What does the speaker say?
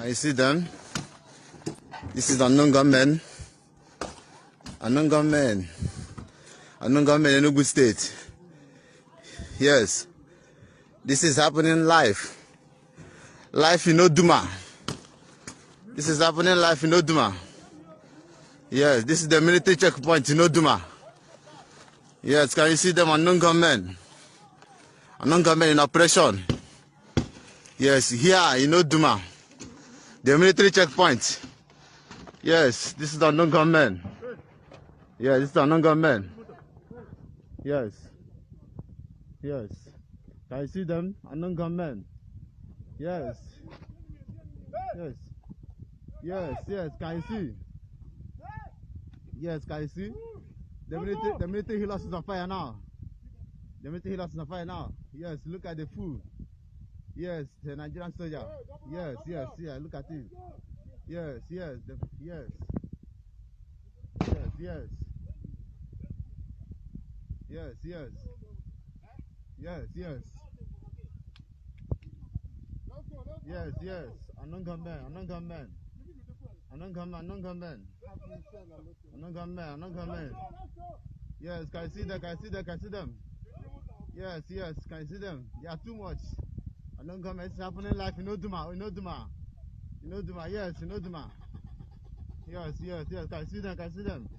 I see them. This is unknown gunmen. Unknown gunmen. Unknown gunmen in Enugu State. Yes. This is happening live. Live in Oduma. This is happening live in Oduma. Yes, this is the military checkpoint in Oduma. Yes, can you see them unknown gunmen? Unknown gunmen in operation. Yes, here in Oduma. The military checkpoint. Yes, this is the unknown gunmen. Yeah, this is the unknown gunmen. Yes. Yes. Can you see them? Unknown gunmen. Yes. Yes. Yes, yes, can you see? Yes, can you see? The military Hilux is on fire now. The military Hilux is on fire now. Yes, look at the food. Yes, the Nigerian Soja. Yes, yes, yeah, look at it. Yes, yes, yes. Yes, yes. Yes, yes. Yes, yes. Yes, yes. Unknown gunmen, unknown gunmen. Unknown gunmen, unknown gunmen. Unknown gunmen, unknown gunmen. Yes, can you see them? Can you see them? Can you see them? Yes, yes, can you see them? They are too much. Unknown gunmen, it's happening live in Oduma, in Oduma. In Oduma, yes, in Oduma. Yes, yes, yes, can you see them? Can you see them?